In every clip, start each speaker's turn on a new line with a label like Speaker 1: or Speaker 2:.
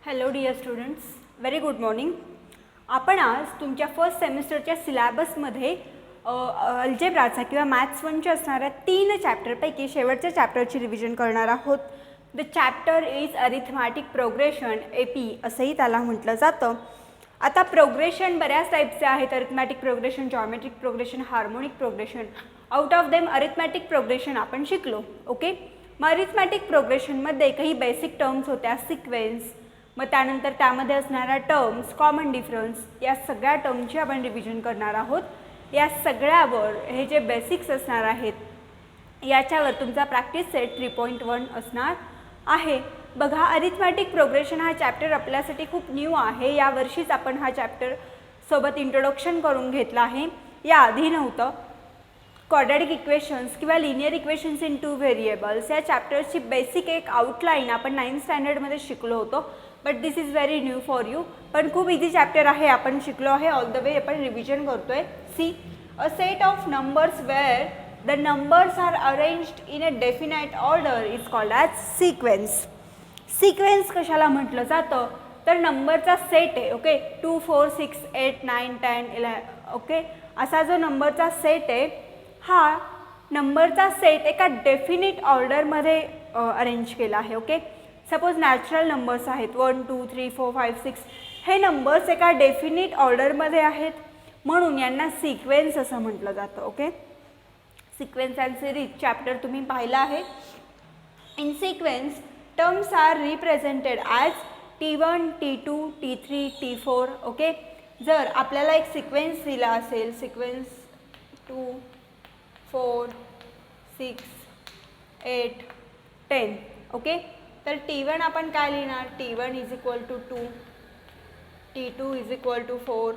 Speaker 1: Hello dear students, very good morning. आपण आज तुमच्या फर्स्ट सेमिस्टरच्या सिलॅबसमध्ये अल्जेब्राचा किंवा मॅथ्स 1च्या असणाऱ्या 3 चॅप्टरपैकी शेवटच्या चॅप्टरची रिव्हिजन करणार आहोत. The chapter is arithmetic progression, AP असंही त्याला म्हटलं जातं. आता प्रोग्रेशन बऱ्याच टाईपचे आहेत. Arithmetic progression, geometric progression, harmonic progression. Out of them arithmetic progression आपण शिकलो. ओके, मग अरिथमॅटिक प्रोग्रेशनमध्ये काही बेसिक टर्म्स होत्या, सिक्वेन्स, मग त्यानंतर त्यामध्ये असणाऱ्या टर्म्स, कॉमन डिफरन्स, या सगळ्या टर्मची आपण रिव्हिजन करणार आहोत. या सगळ्यावर हे जे बेसिक्स असणार आहेत याच्यावर तुमचा प्रॅक्टिस सेट 3.1 असणार आहे. बघा, अरिथमॅटिक प्रोग्रेशन हा चॅप्टर आपल्यासाठी खूप न्यू आहे. यावर्षीच आपण हा चॅप्टर सोबत इंट्रोडक्शन करून घेतला आहे. याआधी नव्हतं. क्वाड्रॅटिक इक्वेशन्स किंवा लिनियर इक्वेशन्स इन 2 व्हेरिएबल्स या चॅप्टरची बेसिक एक आउटलाईन आपण 9th स्टँडर्डमध्ये शिकलो होतो. But this is very new for you. पण खूप इझी चॅप्टर आहे, आपण शिकलो आहे. ऑल द वे आपण रिव्हिजन करतोय. See, a set of numbers where the numbers are arranged in a definite order is called as sequence. Sequence कशाला म्हटलं जातं तर नंबरचा सेट आहे. ओके, 2 4 6 8 9 10 11. ओके, असा जो नंबरचा सेट आहे हा नंबरचा सेट एका डेफिनिट ऑर्डरमध्ये अरेंज केला आहे. ओके, सपोज नॅचरल नंबर्स आहेत 1 2 3 4 5 6. हे नंबर्स एका डेफिनिट ऑर्डरमध्ये आहेत म्हणून यांना सिक्वेन्स असं म्हटलं जातं. Okay, sequence and series chapter तुम्ही पाहिलं आहे. In sequence terms are represented as T1 T2 T3 T4. Okay, जर आपल्याला एक सिक्वेन्स दिला असेल, सिक्वेन्स 2 4 6 8 10. ओके, तर T1 आपण काय लिहिणार? T1 is equal to 2, T2 is equal to 4,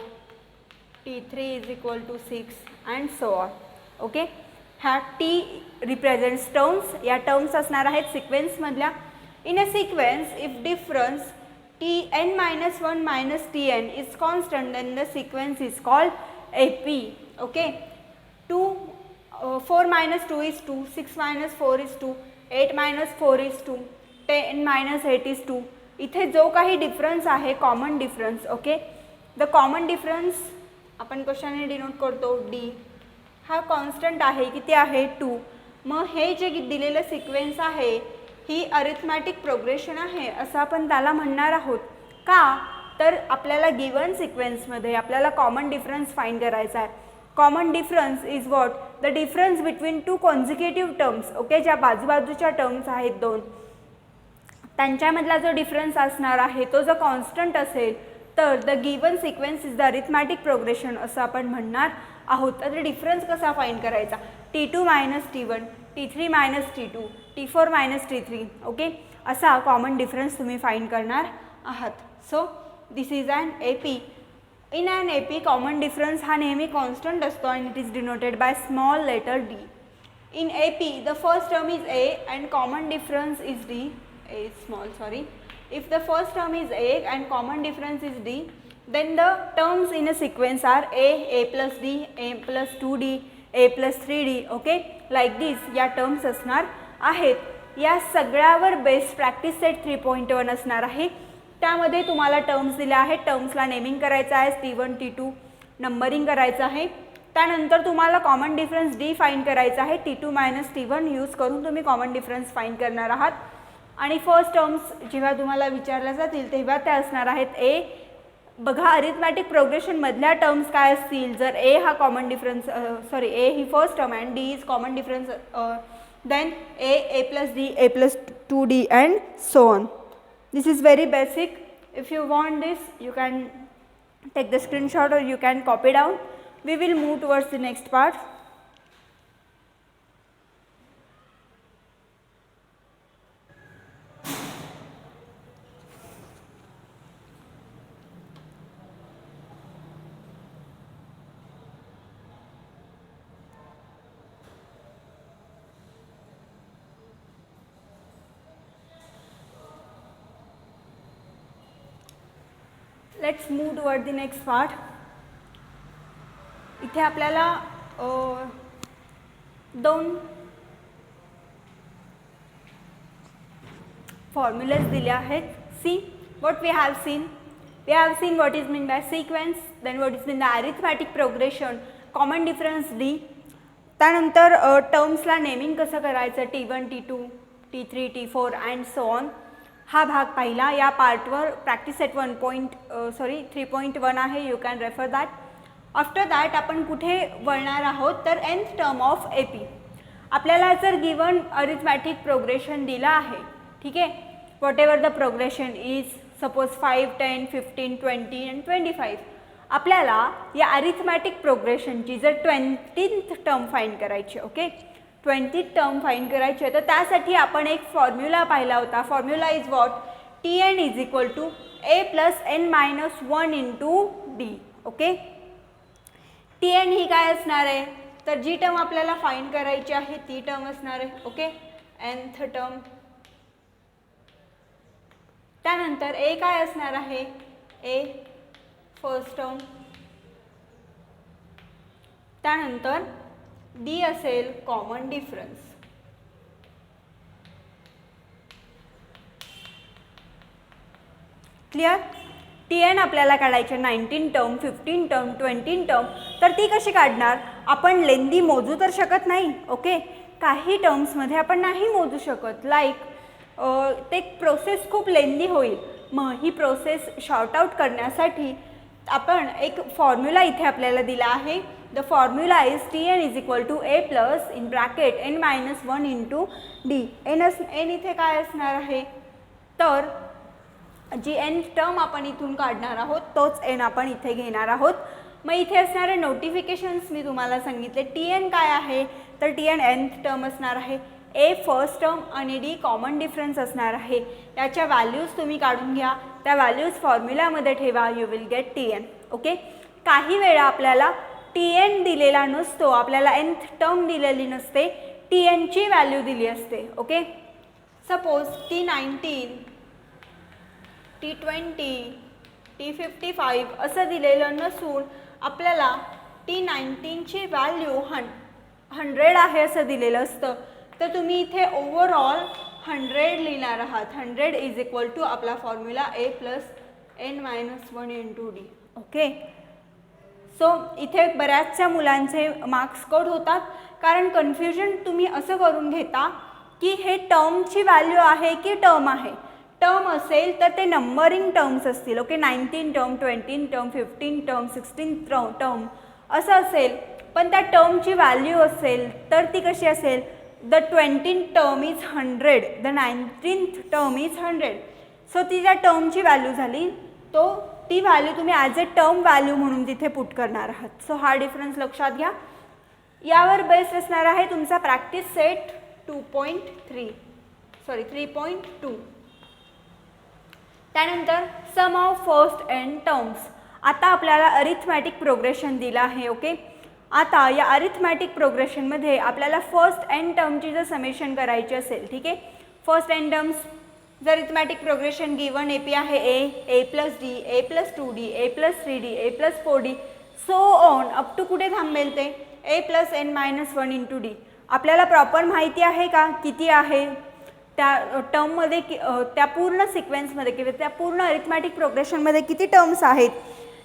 Speaker 1: T3 is equal to 6 and so on. Okay, ह्या T रिप्रेझेंट्स टर्म्स. या टर्म्स असणार आहेत सिक्वेन्समधल्या. In a sequence if difference Tn-1 minus Tn is constant then the sequence is called AP. Okay, 4 minus 2 is 2, 6 minus 4 is 2, 8 minus 4 is 2, 10 minus 8 is 2. इथे जो काही difference आहे common difference. Okay, the common difference आपण कशाने denote करतो? D. हा constant आहे, किती आहे? 2. मग हे जे दिलेलं सिक्वेन्स आहे ही अरिथमॅटिक प्रोग्रेशन आहे असं आपण त्याला म्हणणार आहोत. का तर आपल्याला गिवन सिक्वेन्समध्ये आपल्याला कॉमन डिफरन्स फाइंड करायचा आहे. Common difference is what? The difference between 2 consecutive terms. Okay, ज्या बाजूबाजूच्या टर्म्स आहेत 2 त्यांच्यामधला जो डिफरन्स असणार आहे तो जर कॉन्स्टंट असेल तर the given sequence is the arithmetic progression असं आपण म्हणणार आहोत. तर डिफरन्स कसा फाइंड करायचा? T2 minus T1, T3 minus T2, T4 minus T3. Okay, असा कॉमन डिफरन्स तुम्ही फाइंड करणार आहात. So this is an AP. In an AP common difference हा नेहमी कॉन्स्टंट असतो and it is denoted by small letter D. In AP the first term is A and common difference is D. If the first term is A and common difference is D, then the terms in a sequence are A plus D, A plus 2D, A plus 3D. Okay, like this या terms असणार आहेत. या सगळ्यावर based practice set 3.1 असणार आहे. त्यामध्ये तुम्हाला terms दिल्या आहेत. टर्म्सला नेमिंग करायचं आहे, T1 T2 नंबरिंग करायचं आहे. त्यानंतर तुम्हाला कॉमन डिफरन्स D फाइंड करायचा आहे. T2 मायनस T1 यूज करून तुम्ही कॉमन डिफरन्स फाइंड करणार आहात. आणि फर्स्ट टर्म्स जेव्हा तुम्हाला विचारल्या जातील तेव्हा त्या असणार आहेत A. बघा, अरिथमॅटिक प्रोग्रेशनमधल्या टर्म्स काय असतील? जर A हा कॉमन डिफरन्स A ही first term and D is common difference, then A plus D, A plus 2D and so on. This is very basic. If you want this you can take the screenshot or you can copy down. We will move towards the next part. Let's move toward the next part. इथे आपल्याला 2 formulas दिले आहेत. See, what we have seen what is meant by sequence, then what is meant by arithmetic progression, common difference D. त्यानंतर टर्म्सला naming कसं करायचं T1 T2 T3 T4 and so on, हा भाग पाहिला. या पार्टवर प्रॅक्टिस सेट 3.1 आहे, you can refer that. After that आपण कुठे वळणार आहोत तर nth टर्म ऑफ AP. आपल्याला जर गिवन अरिथमॅटिक प्रोग्रेशन दिला आहे, ठीक आहे, whatever the progression is, suppose 5 10 15 20 and 25, आपल्याला या अरिथमॅटिक प्रोग्रेशनची जर 20th टर्म फाइंड करायची, ओके, 20th टर्म फाइंड करायची आहे, तर त्यासाठी आपण एक फॉर्म्युला पाहिला होता. Formula is what, Tn is equal to a plus n minus 1 into d. Okay, Tn ही काय असणार आहे, तर जी टर्म आपल्याला फाइंड करायची आहे ती टर्म असणार आहे. Okay, nth term. त्यानंतर a काय असणार आहे, a फर्स्ट टर्म. त्यानंतर D असेल कॉमन डिफरन्स. क्लिअर. Tn आपल्याला काढायचे 19 टर्म 15 टर्म 20 टर्म, तर ती कशी काढणार, आपण लेंदी मोजू तर शकत नाही. ओके, काही टर्म्समध्ये आपण नाही मोजू शकत, लाईक ते प्रोसेस खूप लेंदी होईल. मग ही प्रोसेस शॉर्ट आउट करण्यासाठी आपण एक फॉर्म्युला इथे आपल्याला दिला आहे. The formula is Tn is equal to a plus in bracket n minus 1 into d. n इथे काय असणार आहे, तर जी n टर्म आपण इथून काढणार आहोत तोच n आपण इथे घेणार आहोत. मग इथे असणारे नोटिफिकेशन्स मी तुम्हाला सांगितले. Tn काय आहे, तर Tn nth टर्म असणार आहे, a फर्स्ट टर्म आणि d कॉमन डिफरन्स असणार आहे. त्याच्या व्हॅल्यूज तुम्ही काढून घ्या, त्या व्हॅल्यूज फॉर्म्युलामध्ये ठेवा, you will get Tn. Okay, काही वेळा आपल्याला Tn दिलेला नसतो, आपल्याला nth टर्म दिलेली नसते, Tn ची व्हॅल्यू दिली असते. Okay, suppose T19 T20 T55 असं दिलेलं नसून आपल्याला T19 ची व्हॅल्यू 100 आहे असं दिलेलं असतं, तर तुम्ही इथे ओव्हरऑल 100 लिहिणार आहात. 100 इज इक्वल टू आपला formula a plus n minus 1 into d. Okay, so इथे बऱ्याचशा मुलांचे मार्क्स कट होतात, कारण कन्फ्युजन तुम्ही असं करून घेता की हे टर्मची व्हॅल्यू आहे की टर्म आहे. टर्म असेल तर ते नंबरिंग टर्म्स असतील. Okay, 19 term 20 term 15 term 16 term असं असेल, पण त्या टर्मची व्हॅल्यू असेल तर ती कशी असेल, the 20th term is 100, the 19th term is 100. So ती ज्या टर्मची व्हॅल्यू झाली ती व्हॅल्यू तुम्ही ॲज अ टर्म व्हॅल्यू म्हणून तिथे पुट करणार आहात. सो हा डिफरन्स लक्षात घ्या. यावर बेस्ड असणार आहे तुमचा प्रॅक्टिस सेट 3.2. त्यानंतर सम ऑफ फर्स्ट एंड टर्म्स. आता आपल्याला अरिथमॅटिक प्रोग्रेशन दिलं आहे. ओके, आता या अरिथमॅटिक प्रोग्रेशनमध्ये आपल्याला फर्स्ट एंड टर्मची जर समेशन करायची असेल, ठीक आहे, फर्स्ट एंड टर्म्स जर अरिथमॅटिक प्रोग्रेशन गिवन AP आहे a plus d, a plus 2d, a plus 3d, a plus 4d, so on up to कुठे थांबेल ते a plus n minus 1 into d. आपल्याला प्रॉपर माहिती आहे का किती आहे त्या टर्ममध्ये, त्या पूर्ण सिक्वेन्समध्ये किंवा त्या पूर्ण अरिथमॅटिक प्रोग्रेशनमध्ये किती टर्म्स आहेत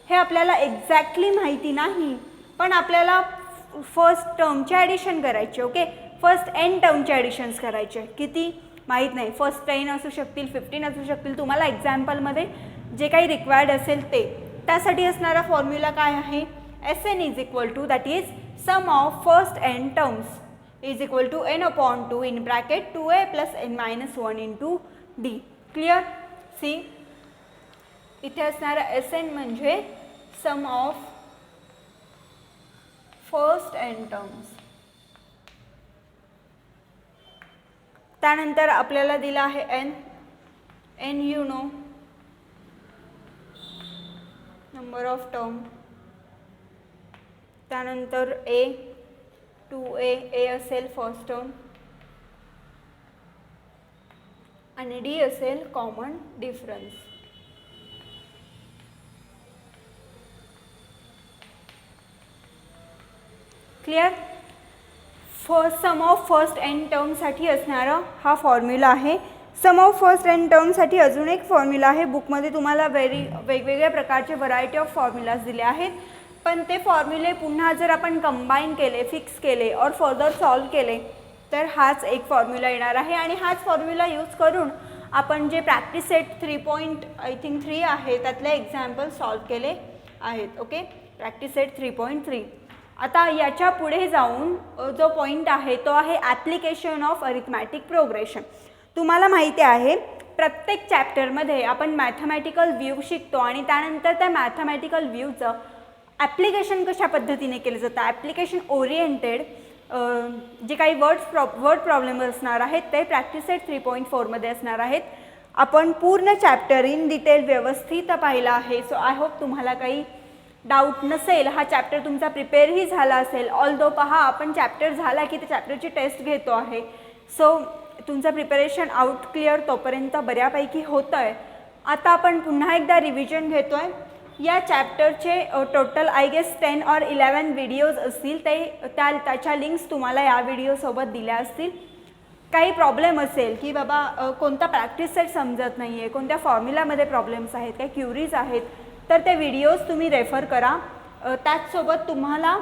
Speaker 1: हे आपल्याला एक्झॅक्टली माहिती नाही, पण आपल्याला फर्स्ट टर्मचे ॲडिशन करायचे. ओके, फर्स्ट एन टर्मचे ॲडिशन्स करायचे. किती माहीत नाही, फर्स्ट 10 असू शकतील, 15 असू शकतील, तुम्हाला एक्झाम्पलमध्ये जे काही रिक्वायर्ड असेल ते. त्यासाठी असणारा फॉर्म्युला काय आहे, Sn is equal to that is sum of first n terms is equal to n upon 2 in bracket 2a plus n minus 1 into d. Clear. See इथे असणारा Sn म्हणजे sum of first n terms. त्यानंतर आपल्याला दिला आहे n you know number of term. त्यानंतर a 2a असेल first term आणि d असेल common difference. Clear. Sum of first n टर्मसाठी असणारा हा फॉर्म्युला आहे. सम ऑफ फर्स्ट एन टर्मसाठी अजून एक फॉर्म्युला आहे. बुकमध्ये तुम्हाला वेगवेगळ्या प्रकारचे व्हरायटी ऑफ फॉर्म्युलाज दिले आहेत, पण ते फॉर्म्युले पुन्हा जर आपण कंबाईन केले, फिक्स केले और फर्दर सॉल्व केले तर हाच एक फॉर्म्युला येणार आहे. आणि हाच फॉर्म्युला यूज करून आपण जे प्रॅक्टिस सेट 3.3 आहे त्यातले एक्झाम्पल सॉल्व केले आहेत. Okay, practice set 3.3. आता याच्या पुढे जाऊन जो पॉईंट आहे तो आहे ॲप्लिकेशन ऑफ अरिथमॅटिक प्रोग्रेशन. तुम्हाला माहिती आहे प्रत्येक चॅप्टरमध्ये आपण मॅथमॅटिकल व्ह्यू शिकतो आणि त्यानंतर त्या मॅथमॅटिकल व्ह्यूचं ॲप्लिकेशन कशा पद्धतीने केलं जातं. ॲप्लिकेशन ओरिएंटेड जे काही वर्ड प्रॉब्लेम असणार आहेत ते प्रॅक्टिस सेट 3.4मध्ये असणार आहेत. आपण पूर्ण चॅप्टर इन डिटेल व्यवस्थित पाहिला आहे. सो आय होप तुम्हाला काही डाऊट नसेल. हा चॅप्टर तुमचा प्रिपेअरही झाला असेल. ऑल्दो पहा आपण चॅप्टर झाला की त्या चॅप्टरची टेस्ट घेतो आहे. सो तुमचं प्रिपरेशन आउट क्लिअर तोपर्यंत बऱ्यापैकी होतं आहे. आता आपण पुन्हा एकदा रिव्हिजन घेतो आहे. या चॅप्टरचे total I guess 10 or 11 videos असतील. त्याच्या लिंक्स तुम्हाला या व्हिडिओसोबत दिल्या असतील. काही प्रॉब्लेम असेल की बाबा कोणता प्रॅक्टिस सेट समजत नाही आहे, कोणत्या फॉर्म्युलामध्ये प्रॉब्लेम्स आहेत, काही क्युरीज आहेत, तर ते व्हिडिओज तुम्ही रेफर करा. त्याचसोबत तुम्हाला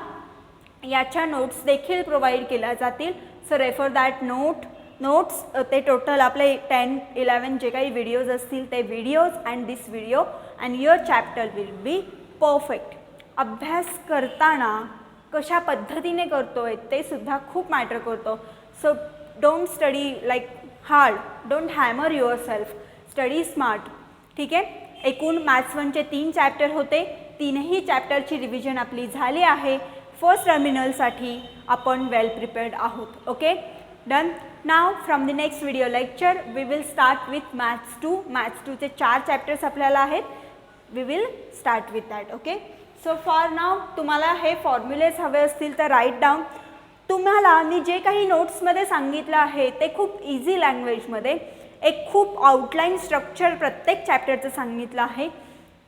Speaker 1: याच्या नोट्स देखील प्रोव्हाइड केल्या जातील. So refer that notes. ते टोटल आपले 10-11 जे काही व्हिडिओज असतील ते videos and this video and your chapter will be perfect. अभ्यास करताना कशा पद्धतीने करतो आहे ते सुद्धा खूप मॅटर करतो. So don't study like hard, don't hammer your self, study smart. ठीक आहे. एकूण मॅथ्स 1चे 3 चॅप्टर होते. 3ही चॅप्टरची रिव्हिजन आपली झाली आहे. फर्स्ट टर्मिनलसाठी आपण वेल प्रिपेअर्ड आहोत. Okay, done. Now from the next video lecture we will start with maths 2. Maths 2चे 4 चॅप्टर्स आपल्याला आहेत. We will start with that. Okay, so for now तुम्हाला हे फॉर्म्युलेज हवे असतील तर राईट डाऊन. तुम्हाला मी जे काही नोट्समध्ये सांगितलं आहे ते खूप इझी लँग्वेजमध्ये एक खूप आउटलाईन स्ट्रक्चर प्रत्येक चॅप्टरचं सांगितलं आहे.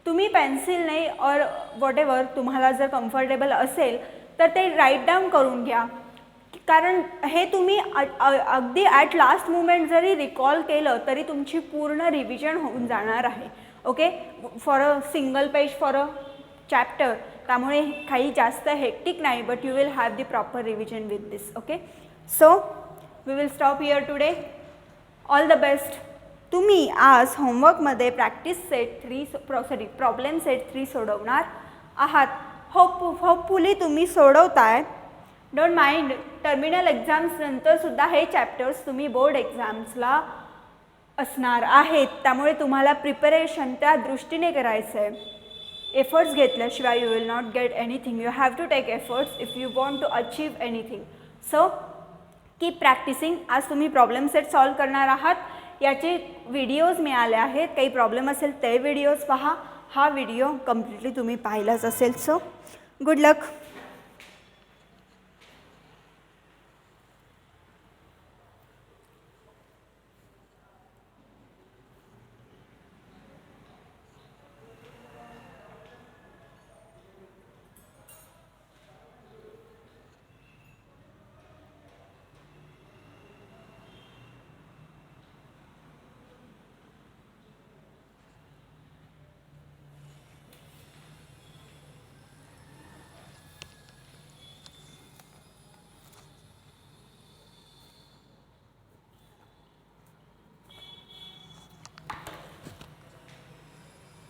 Speaker 1: तुम्ही पेन्सिलने और वॉटेवर तुम्हाला जर कम्फर्टेबल असेल तर ते राईट डाऊन करून घ्या. कारण हे तुम्ही अगदी ॲट लास्ट मुमेंट जरी रिकॉल केलं तरी तुमची पूर्ण रिव्हिजन होऊन जाणार आहे. Okay, for a single page for a chapter. त्यामुळे काही जास्त हेक्टिक नाही, but you will have the proper revision with this. Okay, so we will stop here today. All the best. तुम्ही आज होमवर्कमध्ये प्रॉब्लेम सेट 3 सोडवणार आहात. होपफुली तुम्ही सोडवताय. Don't mind, terminal exams नंतरसुद्धा हे चॅप्टर्स तुम्ही बोर्ड एक्झाम्सला असणार आहेत. त्यामुळे तुम्हाला प्रिपरेशन त्या दृष्टीने करायचं आहे. एफर्ट्स घेतल्याशिवाय you will not get anything. You have to take efforts if you want to achieve anything. So keep practising. आज तुम्ही प्रॉब्लेम सेट सॉल्व करणार आहात. याचे व्हिडिओज मिळाले आहेत. काही प्रॉब्लेम असेल ते व्हिडिओज पहा. हा व्हिडिओ कम्प्लिटली तुम्ही पाहिलाच असेल. सो गुड लक.